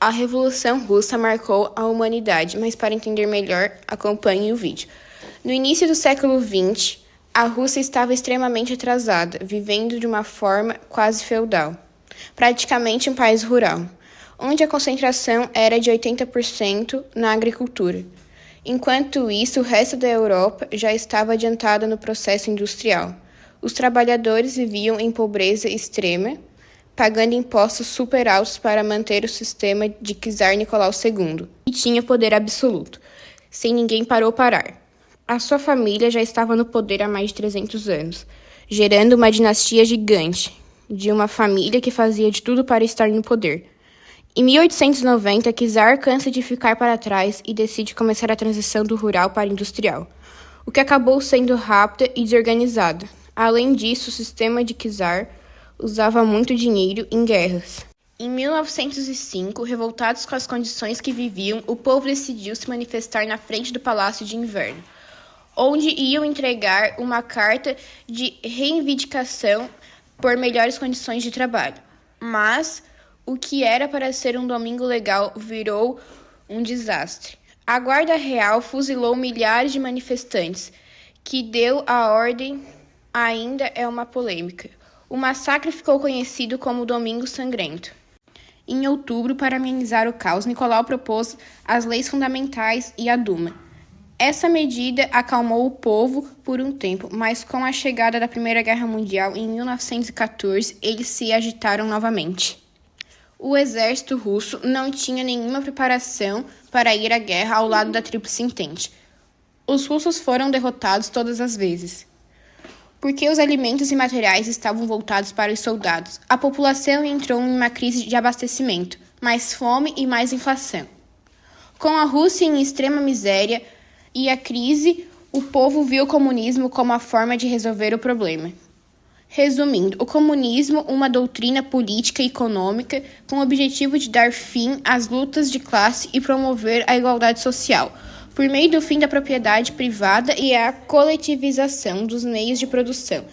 A Revolução Russa marcou a humanidade, mas para entender melhor, acompanhe o vídeo. No início do século XX, a Rússia estava extremamente atrasada, vivendo de uma forma quase feudal, praticamente um país rural, onde a concentração era de 80% na agricultura. Enquanto isso, o resto da Europa já estava adiantada no processo industrial. Os trabalhadores viviam em pobreza extrema, pagando impostos super altos para manter o sistema de czar Nicolau II, que tinha poder absoluto, sem ninguém para o parar. A sua família já estava no poder há mais de 300 anos, gerando uma dinastia gigante, de uma família que fazia de tudo para estar no poder. Em 1890, czar cansa de ficar para trás e decide começar a transição do rural para o industrial, o que acabou sendo rápida e desorganizada. Além disso, o sistema de czar usava muito dinheiro em guerras. Em 1905, revoltados com as condições que viviam, o povo decidiu se manifestar na frente do Palácio de Inverno, onde iam entregar uma carta de reivindicação por melhores condições de trabalho. Mas o que era para ser um domingo legal virou um desastre. A Guarda Real fuzilou milhares de manifestantes, que deu a ordem ainda é uma polêmica. O massacre ficou conhecido como Domingo Sangrento. Em outubro, para amenizar o caos, Nicolau propôs as leis fundamentais e a Duma. Essa medida acalmou o povo por um tempo, mas com a chegada da Primeira Guerra Mundial em 1914, eles se agitaram novamente. O exército russo não tinha nenhuma preparação para ir à guerra ao lado da Tríplice Entente. Os russos foram derrotados todas as vezes, porque os alimentos e materiais estavam voltados para os soldados. A população entrou em uma crise de abastecimento, mais fome e mais inflação. Com a Rússia em extrema miséria e a crise, o povo viu o comunismo como a forma de resolver o problema. Resumindo, o comunismo, uma doutrina política e econômica com o objetivo de dar fim às lutas de classe e promover a igualdade social, por meio do fim da propriedade privada e a coletivização dos meios de produção.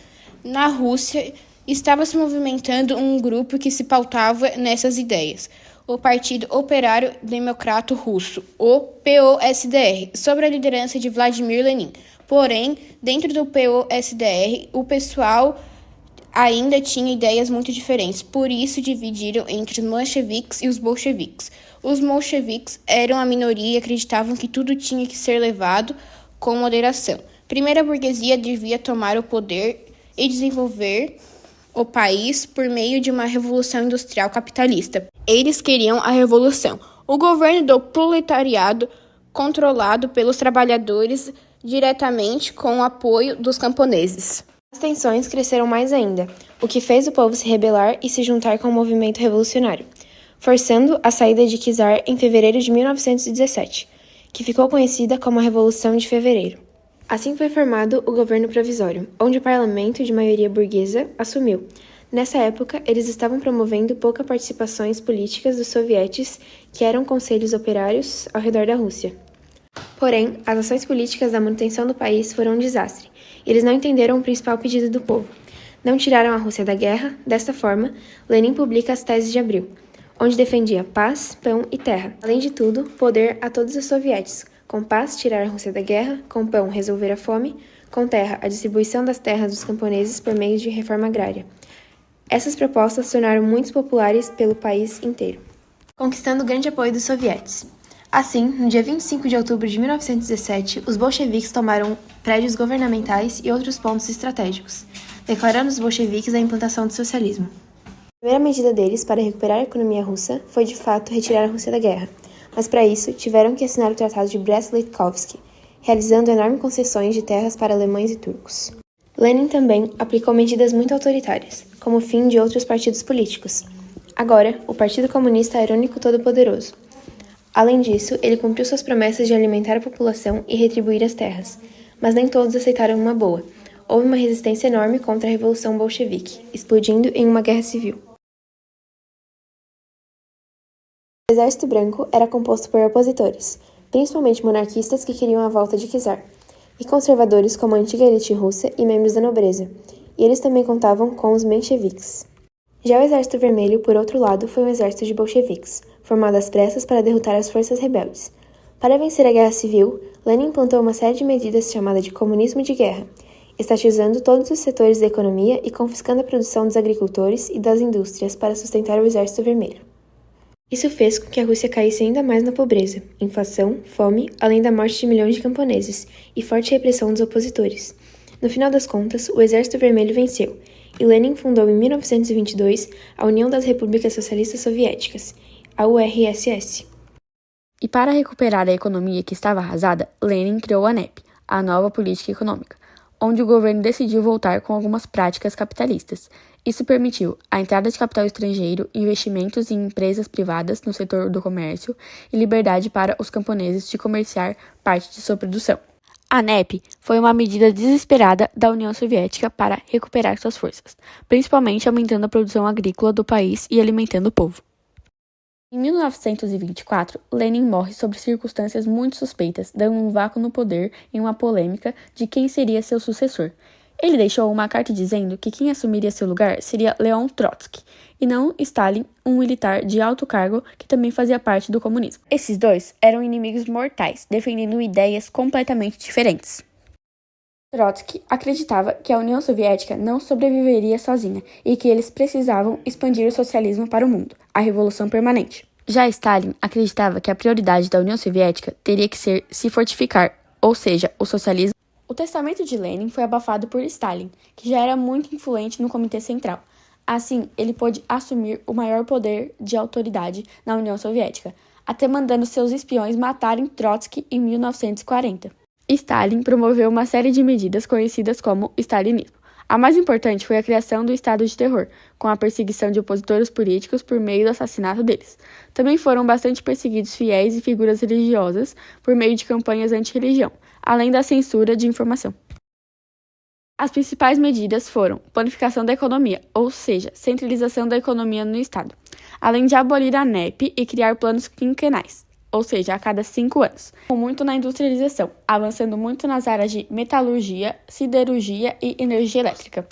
Na Rússia, estava se movimentando um grupo que se pautava nessas ideias, o Partido Operário Democrata Russo, o POSDR, sob a liderança de Vladimir Lenin. Porém, dentro do POSDR, o pessoal ainda tinha ideias muito diferentes, por isso dividiram entre os mencheviques e os bolcheviques. Os bolcheviques eram a minoria e acreditavam que tudo tinha que ser levado com moderação. Primeiro, a burguesia devia tomar o poder e desenvolver o país por meio de uma revolução industrial capitalista. Eles queriam a revolução. O governo do proletariado, controlado pelos trabalhadores diretamente com o apoio dos camponeses. As tensões cresceram mais ainda, o que fez o povo se rebelar e se juntar com o movimento revolucionário, forçando a saída de czar em fevereiro de 1917, que ficou conhecida como a Revolução de Fevereiro. Assim foi formado o governo provisório, onde o parlamento de maioria burguesa assumiu. Nessa época, eles estavam promovendo poucas participações políticas dos sovietes, que eram conselhos operários ao redor da Rússia. Porém, as ações políticas da manutenção do país foram um desastre. Eles não entenderam o principal pedido do povo. Não tiraram a Rússia da guerra. Desta forma, Lenin publica as Teses de Abril, onde defendia paz, pão e terra. Além de tudo, poder a todos os sovietes. Com paz, tirar a Rússia da guerra. Com pão, resolver a fome. Com terra, a distribuição das terras dos camponeses por meio de reforma agrária. Essas propostas tornaram muitos populares pelo país inteiro, conquistando grande apoio dos sovietes. Assim, no dia 25 de outubro de 1917, os bolcheviques tomaram prédios governamentais e outros pontos estratégicos, declarando os bolcheviques a implantação do socialismo. A primeira medida deles para recuperar a economia russa foi, de fato, retirar a Rússia da guerra, mas para isso tiveram que assinar o Tratado de Brest-Litovsk, realizando enormes concessões de terras para alemães e turcos. Lenin também aplicou medidas muito autoritárias, como o fim de outros partidos políticos. Agora, o Partido Comunista era o único todo-poderoso. Além disso, ele cumpriu suas promessas de alimentar a população e retribuir as terras, mas nem todos aceitaram uma boa. Houve uma resistência enorme contra a Revolução Bolchevique, explodindo em uma guerra civil. O Exército Branco era composto por opositores, principalmente monarquistas que queriam a volta de czar, e conservadores como a antiga elite russa e membros da nobreza, e eles também contavam com os mencheviques. Já o Exército Vermelho, por outro lado, foi um exército de bolcheviques, formado às pressas para derrotar as forças rebeldes. Para vencer a guerra civil, Lenin implantou uma série de medidas chamada de comunismo de guerra, estatizando todos os setores da economia e confiscando a produção dos agricultores e das indústrias para sustentar o Exército Vermelho. Isso fez com que a Rússia caísse ainda mais na pobreza, inflação, fome, além da morte de milhões de camponeses e forte repressão dos opositores. No final das contas, o Exército Vermelho venceu, e Lenin fundou em 1922 a União das Repúblicas Socialistas Soviéticas, a URSS. E para recuperar a economia que estava arrasada, Lenin criou a NEP, a nova política econômica, onde o governo decidiu voltar com algumas práticas capitalistas. Isso permitiu a entrada de capital estrangeiro, investimentos em empresas privadas no setor do comércio e liberdade para os camponeses de comerciar parte de sua produção. A NEP foi uma medida desesperada da União Soviética para recuperar suas forças, principalmente aumentando a produção agrícola do país e alimentando o povo. Em 1924, Lenin morre sob circunstâncias muito suspeitas, dando um vácuo no poder em uma polêmica de quem seria seu sucessor. Ele deixou uma carta dizendo que quem assumiria seu lugar seria Leon Trotsky, e não Stalin, um militar de alto cargo que também fazia parte do comunismo. Esses dois eram inimigos mortais, defendendo ideias completamente diferentes. Trotsky acreditava que a União Soviética não sobreviveria sozinha e que eles precisavam expandir o socialismo para o mundo, a revolução permanente. Já Stalin acreditava que a prioridade da União Soviética teria que ser se fortificar, ou seja, o socialismo. O testamento de Lenin foi abafado por Stalin, que já era muito influente no Comitê Central. Assim, ele pôde assumir o maior poder de autoridade na União Soviética, até mandando seus espiões matarem Trotsky em 1940. Stalin promoveu uma série de medidas conhecidas como stalinismo. A mais importante foi a criação do estado de terror, com a perseguição de opositores políticos por meio do assassinato deles. Também foram bastante perseguidos fiéis e figuras religiosas por meio de campanhas anti-religião, além da censura de informação. As principais medidas foram planificação da economia, ou seja, centralização da economia no Estado, além de abolir a NEP e criar planos quinquenais, ou seja, a cada 5 anos. Muito na industrialização, avançando muito nas áreas de metalurgia, siderurgia e energia elétrica.